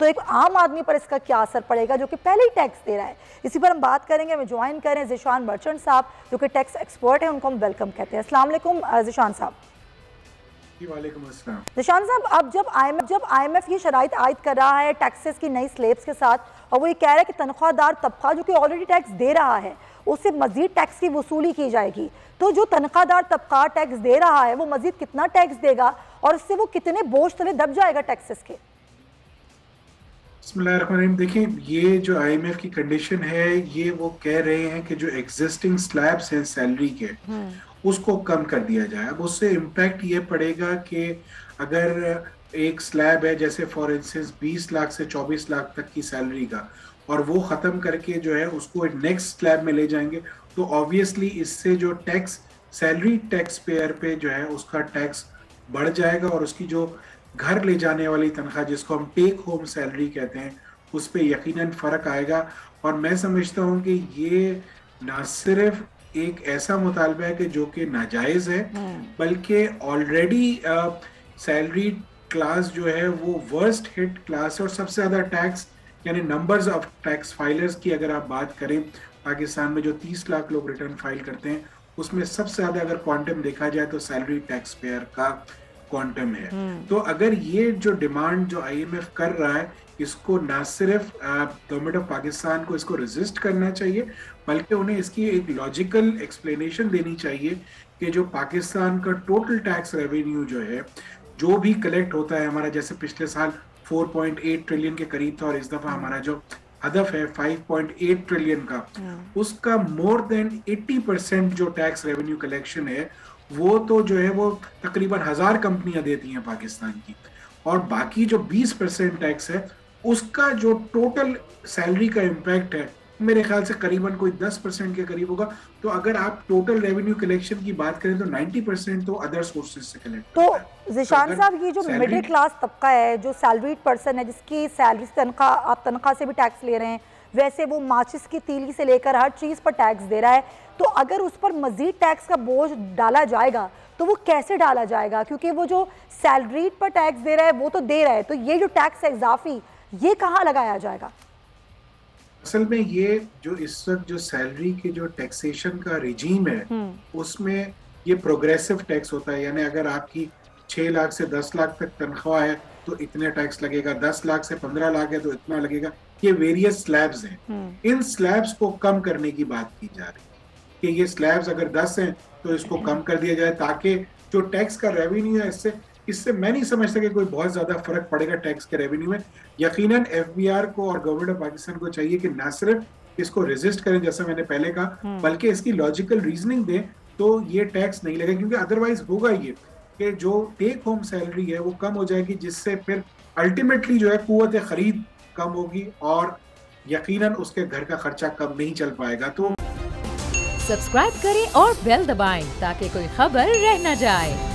तो एक आम आदमी पर इसका क्या असर पड़ेगा जो कि पहले ही टैक्स दे रहा है। इसी पर हम बात करेंगे। हमें ज्वाइन करें ज़ीशान मर्चेंट साहब जो कि टैक्स एक्सपर्ट हैं, उनको हम वेलकम कहते हैं। अस्सलाम वालेकुम ज़ीशान साहब। वालेकुम अस्सलाम। ज़ीशान साहब, अब जब IMF ये शराइत आयद कर रहा है टैक्सेस की नई स्लेब्स के साथ, और वो ये कह रहा है कि तनख्वाहदार तबका जो कि ऑलरेडी टैक्स दे रहा है उससे मजीद टैक्स की वसूली की जाएगी, तो जो तनख्वाहदार तबका टैक्स दे रहा है वो मजीद कितना टैक्स देगा और उससे वो कितने बोझ तले दब जाएगा टैक्सेस के? बिस्मिल्लाहिर्रहमानिर्रहीम। देखिए, ये जो IMF की कंडीशन है, ये वो कह रहे हैं कि जो एग्जिस्टिंग स्लैब्स हैं सैलरी के, उसको कम कर दिया जाए। अब उससे इम्पैक्ट ये पड़ेगा कि अगर एक स्लैब है जैसे फॉर इंस्टेंस 20 लाख से 24 लाख तक की सैलरी का, और वो ख़त्म करके जो है उसको नेक्स्ट स्लैब में ले जाएंगे, तो ऑब्वियसली इससे जो टैक्स सैलरी टैक्स पेयर पे जो है उसका टैक्स बढ़ जाएगा, और उसकी जो घर ले जाने वाली तनख्वाह जिसको हम टेक होम सैलरी कहते हैं उस पर यकीनन फ़र्क आएगा। और मैं समझता हूँ कि ये ना सिर्फ एक ऐसा मुतालबा है कि जो कि नाजायज़ है, बल्कि ऑलरेडी सैलरी क्लास जो है वो वर्स्ट हिट क्लास है, और सबसे ज़्यादा टैक्स यानी नंबर्स ऑफ टैक्स फाइलर्स की अगर आप बात करें, पाकिस्तान में जो 30 लाख लोग रिटर्न फाइल करते हैं उसमें सबसे ज़्यादा अगर क्वांटम देखा जाए तो सैलरी टैक्स पेयर का क्वांटम है। तो अगर ये जो डिमांड जो IMF कर रहा है, इसको ना सिर्फ गवर्नमेंट ऑफ पाकिस्तान को इसको रेजिस्ट करना चाहिए, बल्कि उन्हें इसकी एक लॉजिकल एक्सप्लेनेशन देनी चाहिए कि जो पाकिस्तान का टोटल टैक्स रेवेन्यू जो है, जो भी कलेक्ट होता है हमारा, जैसे पिछले साल 4.8 ट्रिलियन के करीब था, और इस दफा हमारा जो हदफ है 5.8 ट्रिलियन का, उसका मोर देन 80% जो टैक्स रेवेन्यू कलेक्शन है वो तो जो है वो तकरीबन 1000 कंपनियां देती हैं पाकिस्तान की, और बाकी जो 20% टैक्स है उसका जो टोटल सैलरी का इम्पैक्ट है मेरे ख्याल से करीबन कोई 10% के करीब होगा। तो अगर आप टोटल रेवेन्यू कलेक्शन की बात करें तो 90% तो अदर सोर्सेज से कलेक्ट तो ज़ीशान साहब, ये जो मिडिल क्लास तबका है, जो सैलरीड पर्सन है, जिसकी सैलरी से तनख्वाह, आप तनख्वाह से भी टैक्स ले रहे हैं, वैसे वो माचिस की तीली से लेकर हर चीज़ पर टैक्स दे रहा है, तो अगर उस पर मजीद टैक्स का बोझ डाला जाएगा तो वो कैसे डाला जाएगा? क्योंकि वो जो सैलरीड पर टैक्स दे रहा है वो तो दे रहा है, तो ये जो टैक्स है इजाफी, ये कहाँ लगाया जाएगा? असल में ये जो इस वक्त जो सैलरी के जो टैक्सेशन का रिजीम है उसमें ये प्रोग्रेसिव टैक्स होता है, यानी अगर आपकी 6 लाख से 10 लाख तक तनख्वाह है तो इतने टैक्स लगेगा, 10 लाख से 15 लाख है तो इतना लगेगा। ये वेरियस स्लैब्स हैं, इन स्लैब्स को कम करने की बात की जा रही है कि ये स्लैब्स अगर 10 हैं तो इसको कम कर दिया जाए, ताकि जो टैक्स का रेवेन्यू है इससे मैं नहीं समझता कि कोई बहुत ज्यादा फर्क पड़ेगा टैक्स के रेवेन्यू में। यकीनन FBR को और गवर्नमेंट ऑफ पाकिस्तान को चाहिए कि ना सिर्फ इसको रेजिस्ट करें जैसा मैंने पहले कहा, बल्कि इसकी लॉजिकल रीजनिंग दें तो ये टैक्स नहीं लगेगा, क्योंकि अदरवाइज होगा ये कि जो टेक होम सैलरी है वो कम हो जाएगी, जिससे फिर अल्टीमेटली जो है कुव्वत खरीद कम होगी और यकीनन उसके घर का खर्चा कम नहीं चल पाएगा। तो सब्सक्राइब करें और बेल दबाएं ताकि कोई खबर रह न जाए।